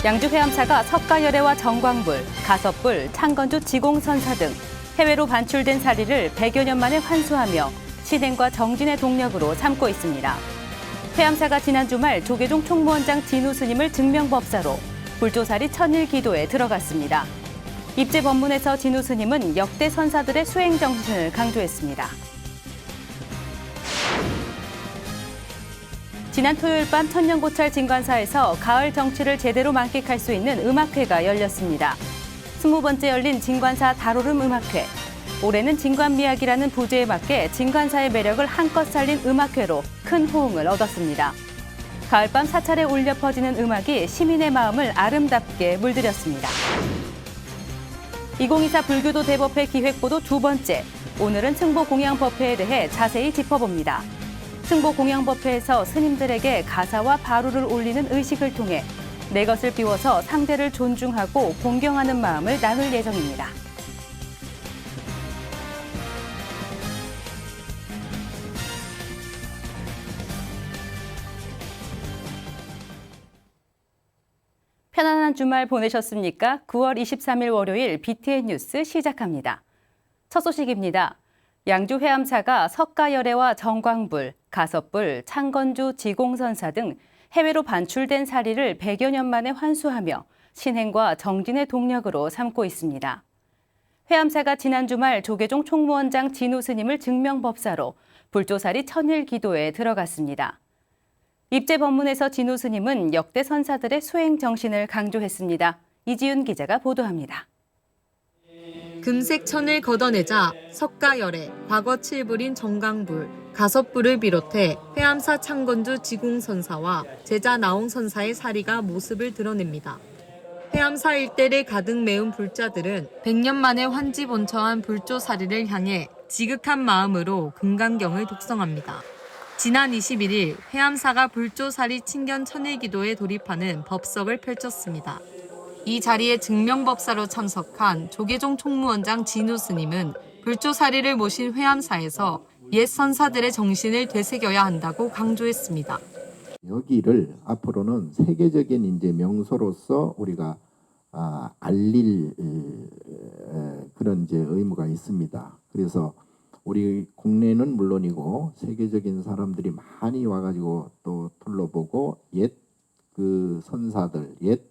양주 해암사가 석가열애와 정광불, 가섭불, 창건주 지공선사 등 해외로 반출된 사리를 100여 년 만에 환수하며 신행과 정진의 동력으로 삼고 있습니다. 해암사가 지난 주말 조계종 총무원장 진우 스님을 증명법사로 불조사리 천일기도에 들어갔습니다. 입제 법문에서 진우 스님은 역대 선사들의 수행 정신을 강조했습니다. 지난 토요일 밤 천년고찰 진관사에서 가을 정취를 제대로 만끽할 수 있는 음악회가 열렸습니다. 20번째 열린 진관사 다로름 음악회. 올해는 진관미학이라는 부제에 맞게 진관사의 매력을 한껏 살린 음악회로 큰 호응을 얻었습니다. 가을밤 사찰에 울려 퍼지는 음악이 시민의 마음을 아름답게 물들였습니다. 2024 불교도 대법회 기획보도 두 번째. 오늘은 승보공양법회에 대해 자세히 짚어봅니다. 승보공양법회에서 스님들에게 가사와 바루를 올리는 의식을 통해 내 것을 비워서 상대를 존중하고 공경하는 마음을 나눌 예정입니다. 편안한 주말 보내셨습니까? 9월 23일 월요일 BTN 뉴스 시작합니다. 첫 소식입니다. 양주 해암사가 석가열애와 정광불, 가섭불, 창건주 지공선사 등 해외로 반출된 사리를 100여 년 만에 환수하며 신행과 정진의 동력으로 삼고 있습니다. 해암사가 지난 주말 조계종 총무원장 진우 스님을 증명법사로 불조사리 천일기도에 들어갔습니다. 입제 법문에서 진우 스님은 역대 선사들의 수행 정신을 강조했습니다. 이지윤 기자가 보도합니다. 금색 천을 걷어내자 석가열애, 과거 칠불인 정광불, 가섭불을 비롯해 해암사 창건주 지공선사와 제자 나홍선사의 사리가 모습을 드러냅니다. 해암사 일대를 가득 메운 불자들은 100년 만에 환지본처한 불조사리를 향해 지극한 마음으로 금강경을 독성합니다. 지난 21일 해암사가 불조사리 친견 천일기도에 돌입하는 법석을 펼쳤습니다. 이 자리에 증명법사로 참석한 조계종 총무원장 진우 스님은 불조사리를 모신 회암사에서 옛 선사들의 정신을 되새겨야 한다고 강조했습니다. 여기를 앞으로는 세계적인 이제 명소로서 우리가 알릴 그런 이제 의무가 있습니다. 그래서 우리 국내는 물론이고 세계적인 사람들이 많이 와가지고 또 둘러보고 옛 그 선사들, 옛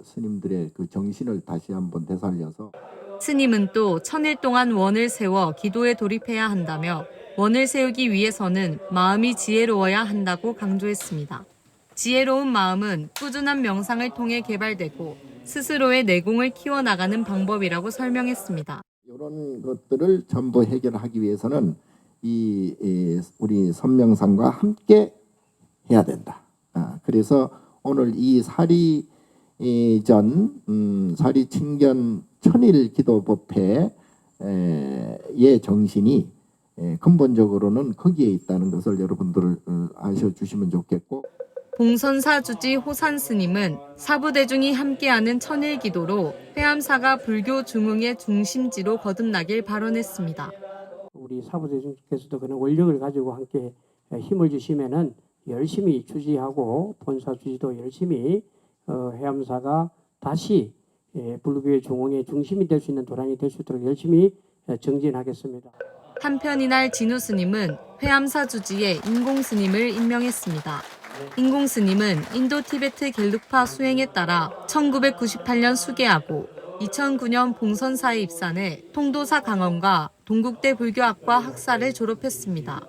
스님들의 그 정신을 다시 한번 되살려서 스님은 또 천일 동안 원을 세워 기도에 돌입해야 한다며 원을 세우기 위해서는 마음이 지혜로워야 한다고 강조했습니다. 지혜로운 마음은 꾸준한 명상을 통해 개발되고 스스로의 내공을 키워나가는 방법이라고 설명했습니다. 이런 것들을 전부 해결하기 위해서는 우리 선명상과 함께 해야 된다. 그래서 오늘 이 사리 친견 천일 기도법회의 정신이 근본적으로는 거기에 있다는 것을 여러분들 아셔주시면 좋겠고, 봉선사 주지 호산 스님은 사부대중이 함께하는 천일기도로 회암사가 불교 중흥의 중심지로 거듭나길 발언했습니다. 우리 사부대중께서도 그런 원력을 가지고 함께 힘을 주시면은 열심히 주지하고 본사 주지도 열심히 해암사가 다시 불교의 중흥의 중심이 될 수 있는 도량이 될 수 있도록 열심히 정진하겠습니다. 한편 이날 진우 스님은 회암사 주지에 인공 스님을 임명했습니다. 인공 스님은 인도 티베트 겔룩파 수행에 따라 1998년 수계하고 2009년 봉선사에 입산해 통도사 강원과 동국대 불교학과 학사를 졸업했습니다.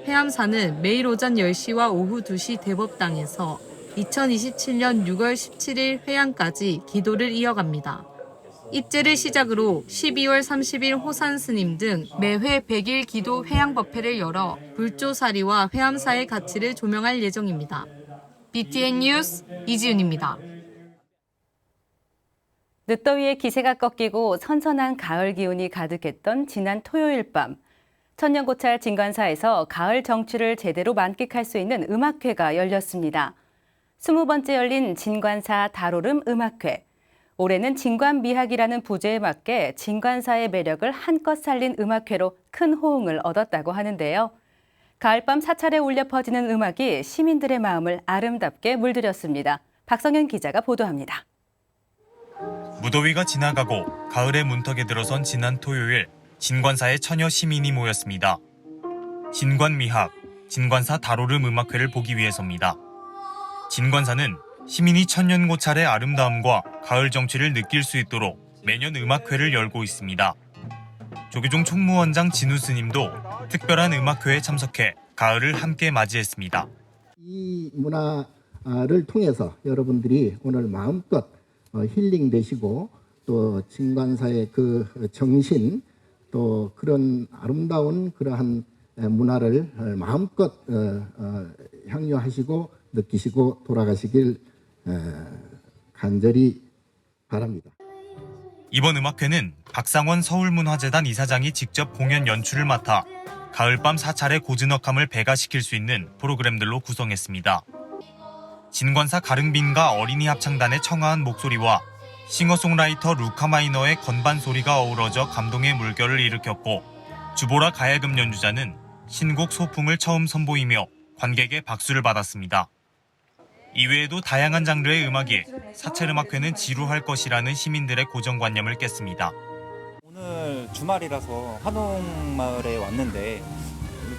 회암사는 매일 오전 10시와 오후 2시 대법당에서 2027년 6월 17일 회양까지 기도를 이어갑니다. 입제를 시작으로 12월 30일 호산 스님 등 매회 100일 기도 회양법회를 열어 불조사리와 회암사의 가치를 조명할 예정입니다. BTN 뉴스 이지윤입니다. 늦더위에 기세가 꺾이고 선선한 가을 기운이 가득했던 지난 토요일 밤, 천년고찰 진관사에서 가을 정취를 제대로 만끽할 수 있는 음악회가 열렸습니다. 20번째 열린 진관사 다로름 음악회. 올해는 진관미학이라는 부제에 맞게 진관사의 매력을 한껏 살린 음악회로 큰 호응을 얻었다고 하는데요. 가을밤 사찰에 울려 퍼지는 음악이 시민들의 마음을 아름답게 물들였습니다. 박성현 기자가 보도합니다. 무더위가 지나가고 가을의 문턱에 들어선 지난 토요일 진관사에 천여 시민이 모였습니다. 진관미학, 진관사 다로름 음악회를 보기 위해서입니다. 진관사는 시민이 천년고찰의 아름다움과 가을 정취를 느낄 수 있도록 매년 음악회를 열고 있습니다. 조계종 총무원장 진우 스님도 특별한 음악회에 참석해 가을을 함께 맞이했습니다. 이 문화를 통해서 여러분들이 오늘 마음껏 힐링되시고 또 진관사의 그 정신 또 그런 아름다운 그러한 문화를 마음껏 향유하시고 느끼시고 돌아가시길 간절히 바랍니다. 이번 음악회는 박상원 서울문화재단 이사장이 직접 공연 연출을 맡아 가을밤 사찰의 고즈넉함을 배가시킬 수 있는 프로그램들로 구성했습니다. 진관사 가릉빈가 어린이 합창단의 청아한 목소리와 싱어송라이터 루카 마이너의 건반 소리가 어우러져 감동의 물결을 일으켰고 주보라 가야금 연주자는 신곡 소풍을 처음 선보이며 관객의 박수를 받았습니다. 이외에도 다양한 장르의 음악에 사찰음악회는 지루할 것이라는 시민들의 고정관념을 깼습니다. 오늘 주말이라서 한옥마을에 왔는데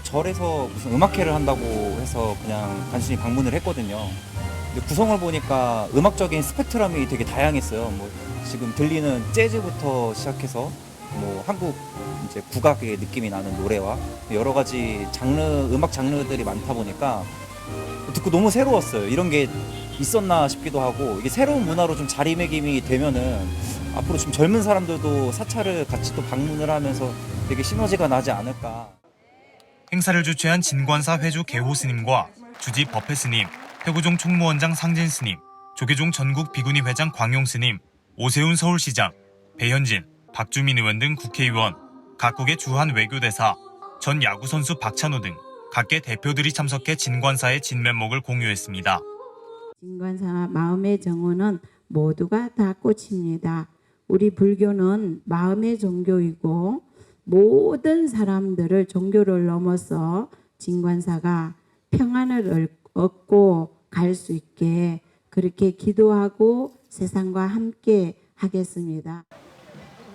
절에서 무슨 음악회를 한다고 해서 그냥 단순히 방문을 했거든요. 근데 구성을 보니까 음악적인 스펙트럼이 되게 다양했어요. 뭐 지금 들리는 재즈부터 시작해서 뭐 한국 이제 국악의 느낌이 나는 노래와 여러 가지 장르, 음악 장르들이 많다 보니까 듣고 너무 새로웠어요. 이런 게 있었나 싶기도 하고 이게 새로운 문화로 좀 자리매김이 되면은 앞으로 좀 젊은 사람들도 사찰을 같이 또 방문을 하면서 되게 시너지가 나지 않을까. 행사를 주최한 진관사 회주 개호 스님과 주지 법회 스님, 회구종 총무원장 상진 스님, 조계종 전국 비구니 회장 광용 스님, 오세훈 서울시장, 배현진, 박주민 의원 등 국회의원, 각국의 주한 외교대사, 전 야구선수 박찬호 등 각계 대표들이 참석해 진관사의 진면목을 공유했습니다. 진관사 마음의 정원은 모두가 다 꽃입니다. 우리 불교는 마음의 종교이고 모든 사람들을 종교를 넘어서 진관사가 평안을 얻고 갈 수 있게 그렇게 기도하고 세상과 함께 하겠습니다.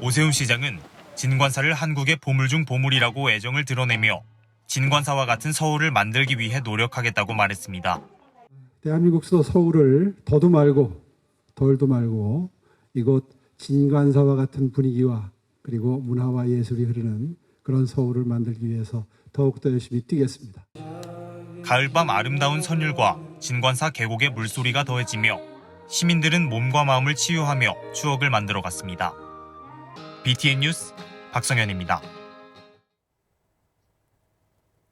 오세훈 시장은 진관사를 한국의 보물 중 보물이라고 애정을 드러내며 진관사와 같은 서울을 만들기 위해 노력하겠다고 말했습니다. 대한민국 수도 서울을 더도 말고 덜도 말고 이곳 진관사와 같은 분위기와 그리고 문화와 예술이 흐르는 그런 서울을 만들기 위해서 더욱더 열심히 뛰겠습니다. 가을밤 아름다운 선율과 진관사 계곡의 물소리가 더해지며 시민들은 몸과 마음을 치유하며 추억을 만들어갔습니다. BTN 뉴스 박성현입니다.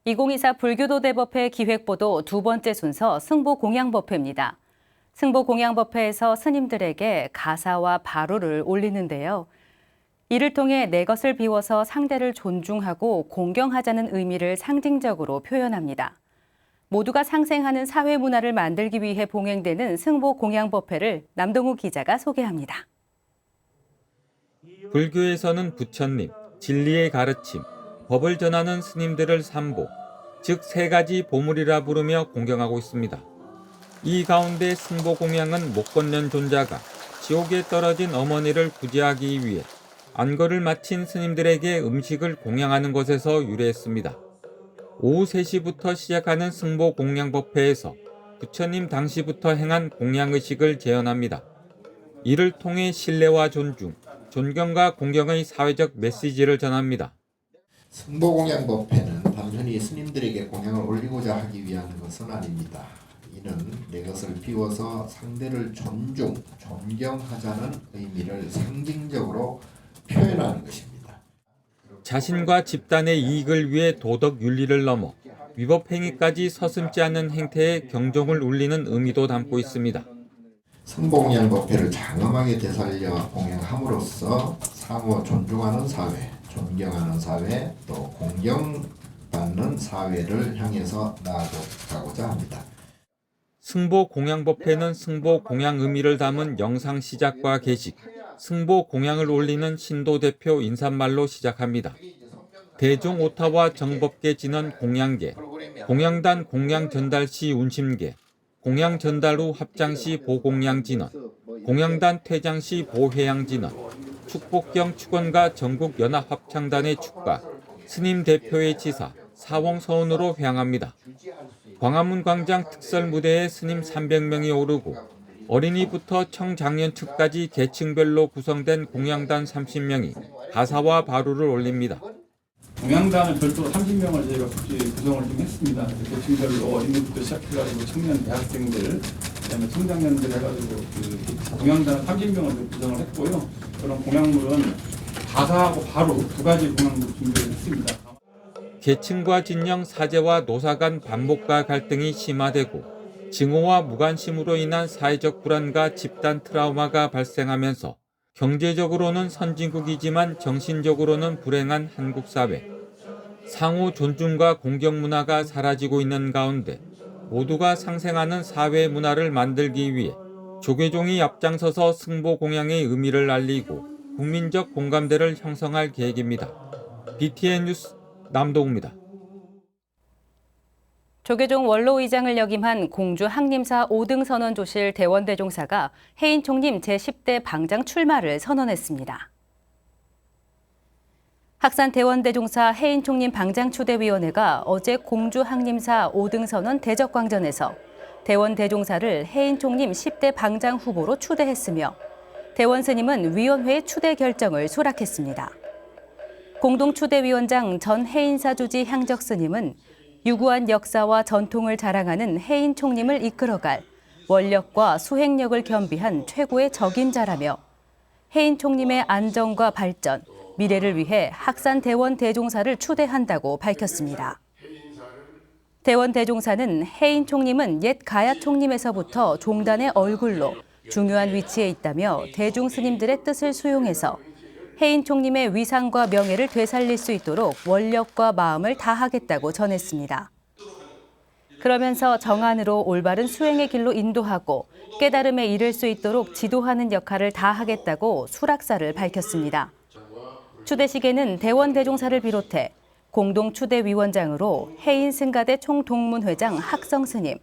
2024 불교도 대법회 기획보도 두 번째 순서 승보공양법회입니다. 승보공양법회에서 스님들에게 가사와 바루를 올리는데요. 이를 통해 내 것을 비워서 상대를 존중하고 공경하자는 의미를 상징적으로 표현합니다. 모두가 상생하는 사회 문화를 만들기 위해 봉행되는 승보공양법회를 남동우 기자가 소개합니다. 불교에서는 부처님, 진리의 가르침, 법을 전하는 스님들을 삼보, 즉 세 가지 보물이라 부르며 공경하고 있습니다. 이 가운데 승보공양은 못 건넌 존자가 지옥에 떨어진 어머니를 구제하기 위해 안거를 마친 스님들에게 음식을 공양하는 것에서 유래했습니다. 오후 3시부터 시작하는 승보공양법회에서 부처님 당시부터 행한 공양의식을 재현합니다. 이를 통해 신뢰와 존중, 존경과 공경의 사회적 메시지를 전합니다. 승보공양법회는 단순히 스님들에게 공양을 올리고자 하기 위한 것은 아닙니다. 이는 내 것을 비워서 상대를 존경하자는 의미를 상징적으로 표현하는 것입니다. 자신과 집단의 이익을 위해 도덕 윤리를 넘어 위법 행위까지 서슴지 않는 행태에 경종을 울리는 의미도 담고 있습니다. 승보공양법회를 장엄하게 되살려 공양함으로써 상호 존중하는 사회, 존경하는 사회, 또 공경받는 사회를 향해서 나아가고자 합니다. 승보공양법회는 승보공양 의미를 담은 영상 시작과 게식, 승보공양을 올리는 신도 대표 인사말로 시작합니다. 대종 오타와 정법계 진원 공양계, 공양단 공양 전달시 운심계, 공양 전달 후 합장 시 보공양 진원, 공양단 퇴장 시 보회양 진원, 축복경 축원가 전국 연합 합창단의 축가, 스님 대표의 지사, 사홍 서원으로 향합니다. 광화문 광장 특설 무대에 스님 300명이 오르고 어린이부터 청장년층까지 계층별로 구성된 공양단 30명이 가사와 바루를 올립니다. 공양단을 별도로 30명을 저희가 구성을 좀 했습니다. 계층별로 어린이부터 시작해가지고 청년 대학생들, 그다음에 청장년들 해가지고 공양단 30명을 구성을 했고요. 그런 공양물은 가사하고 바로 두 가지 공양물 준비를 했습니다. 계층과 진영, 사제와 노사 간 반목과 갈등이 심화되고 증오와 무관심으로 인한 사회적 불안과 집단 트라우마가 발생하면서 경제적으로는 선진국이지만 정신적으로는 불행한 한국 사회. 상호 존중과 공경 문화가 사라지고 있는 가운데 모두가 상생하는 사회 문화를 만들기 위해 조계종이 앞장서서 승보 공양의 의미를 알리고 국민적 공감대를 형성할 계획입니다. BTN 뉴스 남동우입니다. 조계종 원로의장을 역임한 공주 항림사 5등 선언조실 대원대종사가 해인 총림 제10대 방장 출마를 선언했습니다. 학산 대원대종사 해인 총림 방장 추대위원회가 어제 공주 항림사 5등 선언 대적광전에서 대원대종사를 해인 총림 10대 방장 후보로 추대했으며 대원 스님은 위원회의 추대 결정을 수락했습니다. 공동 추대위원장 전 해인사 주지 향적 스님은 유구한 역사와 전통을 자랑하는 해인 총림을 이끌어갈 원력과 수행력을 겸비한 최고의 적임자라며 해인 총림의 안정과 발전, 미래를 위해 학산 대원 대종사를 추대한다고 밝혔습니다. 대원 대종사는 해인 총림은 옛 가야 총림에서부터 종단의 얼굴로 중요한 위치에 있다며 대중 스님들의 뜻을 수용해서 해인 총림의 위상과 명예를 되살릴 수 있도록 원력과 마음을 다하겠다고 전했습니다. 그러면서 정안으로 올바른 수행의 길로 인도하고 깨달음에 이를 수 있도록 지도하는 역할을 다하겠다고 수락사를 밝혔습니다. 추대식에는 대원 대종사를 비롯해 공동 추대위원장으로 해인 승가대 총동문회장 학성 스님,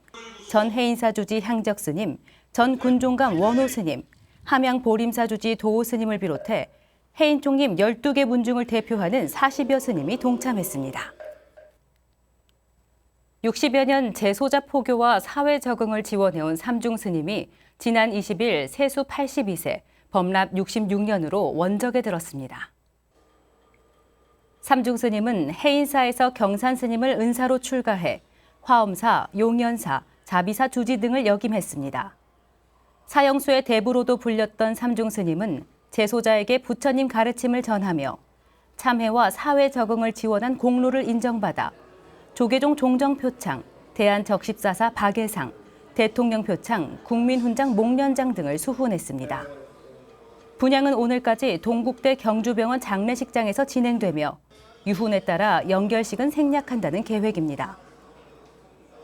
전 해인사 주지 향적 스님, 전 군종감 원호 스님, 함양 보림사 주지 도호 스님을 비롯해 해인 총림 12개 문중을 대표하는 40여 스님이 동참했습니다. 60여 년 재소자 포교와 사회 적응을 지원해온 삼중 스님이 지난 20일 세수 82세, 법납 66년으로 원적에 들었습니다. 삼중 스님은 해인사에서 경산 스님을 은사로 출가해 화엄사, 용연사, 자비사 주지 등을 역임했습니다. 사형수의 대부로도 불렸던 삼중 스님은 재소자에게 부처님 가르침을 전하며 참회와 사회 적응을 지원한 공로를 인정받아 조계종 종정표창, 대한적십사사 박예상, 대통령표창, 국민훈장 목련장 등을 수훈했습니다. 분향은 오늘까지 동국대 경주병원 장례식장에서 진행되며 유훈에 따라 연결식은 생략한다는 계획입니다.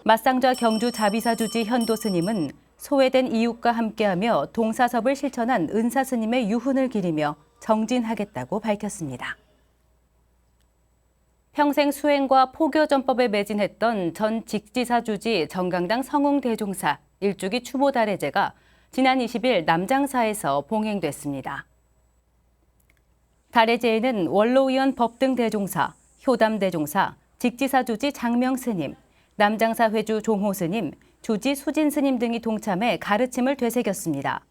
맞상좌 경주 자비사 주지 현도 스님은 소외된 이웃과 함께하며 동사섭을 실천한 은사 스님의 유훈을 기리며 정진하겠다고 밝혔습니다. 평생 수행과 포교전법에 매진했던 전 직지사 주지 정강당 성웅대종사 일주기 추모 달해제가 지난 20일 남장사에서 봉행됐습니다. 달해제에는 원로의원 법등대종사, 효담대종사, 직지사 주지 장명스님, 남장사 회주 종호스님, 주지 수진스님 등이 동참해 가르침을 되새겼습니다.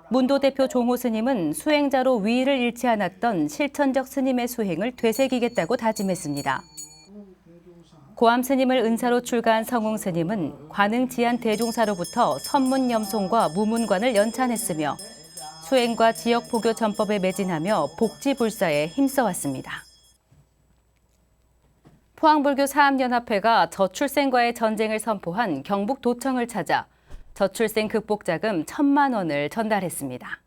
문도 대표 종호스님은 수행자로 위의를 잃지 않았던 실천적 스님의 수행을 되새기겠다고 다짐했습니다. 고암스님을 은사로 출가한 성웅스님은 관흥지안 대종사로부터 선문염송과 무문관을 연찬했으며 수행과 지역 포교 전법에 매진하며 복지불사에 힘써왔습니다. 포항불교 사암연합회가 저출생과의 전쟁을 선포한 경북도청을 찾아 저출생 극복 자금 1,000만 원을 전달했습니다.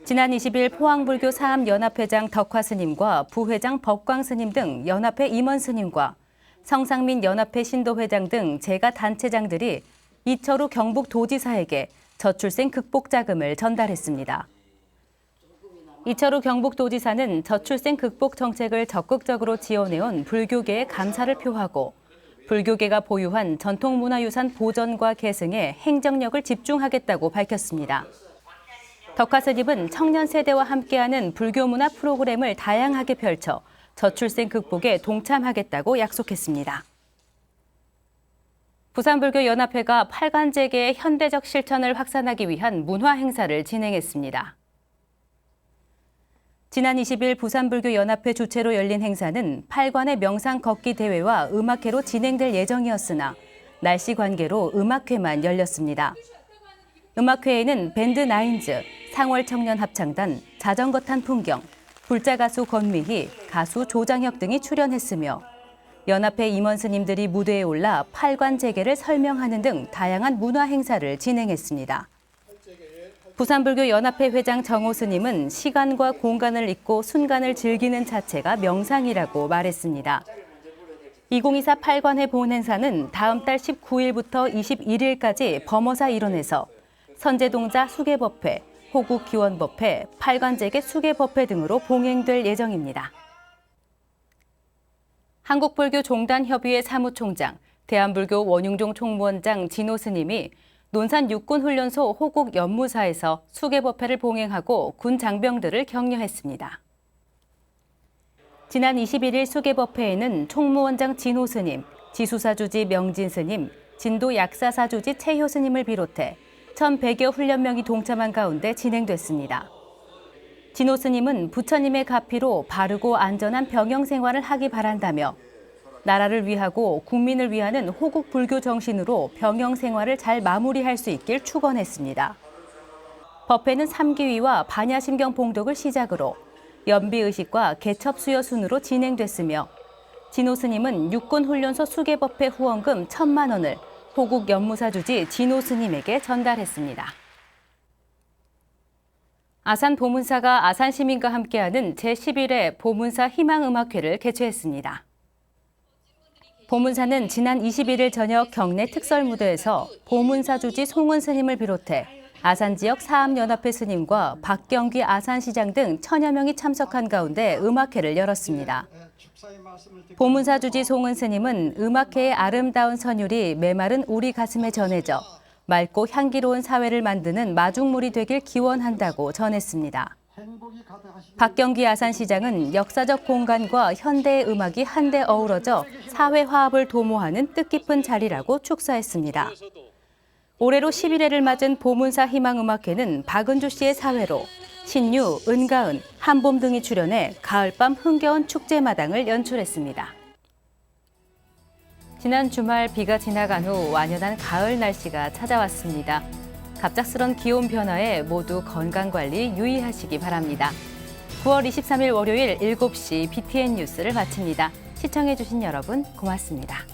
지난 20일 포항불교 사암연합회장 덕화스님과 부회장 법광스님 등 연합회 임원스님과 성상민 연합회 신도회장 등 재가 단체장들이 이철우 경북도지사에게 저출생 극복 자금을 전달했습니다. 이철우 경북도지사는 저출생 극복 정책을 적극적으로 지원해온 불교계에 감사를 표하고 불교계가 보유한 전통문화유산 보전과 계승에 행정력을 집중하겠다고 밝혔습니다. 덕화스님은 청년 세대와 함께하는 불교문화 프로그램을 다양하게 펼쳐 저출생 극복에 동참하겠다고 약속했습니다. 부산불교연합회가 팔관제계의 현대적 실천을 확산하기 위한 문화 행사를 진행했습니다. 지난 20일 부산불교연합회 주최로 열린 행사는 팔관의 명상 걷기 대회와 음악회로 진행될 예정이었으나 날씨 관계로 음악회만 열렸습니다. 음악회에는 밴드 나인즈, 상월 청년 합창단, 자전거 탄 풍경, 불자 가수 권미희, 가수 조장혁 등이 출연했으며 연합회 임원 스님들이 무대에 올라 팔관 재개를 설명하는 등 다양한 문화 행사를 진행했습니다. 부산불교연합회 회장 정호 스님은 시간과 공간을 잊고 순간을 즐기는 자체가 명상이라고 말했습니다. 2024 팔관회 본행사는 다음 달 19일부터 21일까지 범어사 일원에서 선제동자 수계법회, 호국기원법회, 팔관제계 수계법회 등으로 봉행될 예정입니다. 한국불교종단협의회 사무총장, 대한불교 원융종 총무원장 진호 스님이 논산 육군훈련소 호국연무사에서 수계법회를 봉행하고 군 장병들을 격려했습니다. 지난 21일 수계법회에는 총무원장 진호 스님, 지수사주지 명진 스님, 진도 약사사주지 최효 스님을 비롯해 1,100여 훈련명이 동참한 가운데 진행됐습니다. 진호 스님은 부처님의 가피로 바르고 안전한 병영 생활을 하기 바란다며 나라를 위하고 국민을 위하는 호국 불교 정신으로 병영 생활을 잘 마무리할 수 있길 축원했습니다. 법회는 삼기위와 반야심경 봉독을 시작으로 연비의식과 개첩수여 순으로 진행됐으며 진호 스님은 육군훈련소 수계법회 후원금 1,000만 원을 호국 연무사주지 진호 스님에게 전달했습니다. 아산 보문사가 아산 시민과 함께하는 제11회 보문사 희망음악회를 개최했습니다. 보문사는 지난 21일 저녁 경내 특설 무대에서 보문사주지 송은 스님을 비롯해 아산 지역 사암연합회 스님과 박경기 아산시장 등 1,000여 명이 참석한 가운데 음악회를 열었습니다. 보문사주지 송은 스님은 음악회의 아름다운 선율이 메마른 우리 가슴에 전해져 맑고 향기로운 사회를 만드는 마중물이 되길 기원한다고 전했습니다. 박경기 아산시장은 역사적 공간과 현대의 음악이 한데 어우러져 사회 화합을 도모하는 뜻깊은 자리라고 축사했습니다. 올해로 11회를 맞은 보문사 희망음악회는 박은주 씨의 사회로 신유, 은가은, 한봄 등이 출연해 가을밤 흥겨운 축제마당을 연출했습니다. 지난 주말 비가 지나간 후 완연한 가을 날씨가 찾아왔습니다. 갑작스런 기온 변화에 모두 건강관리 유의하시기 바랍니다. 9월 23일 월요일 7시 BTN 뉴스를 마칩니다. 시청해주신 여러분 고맙습니다.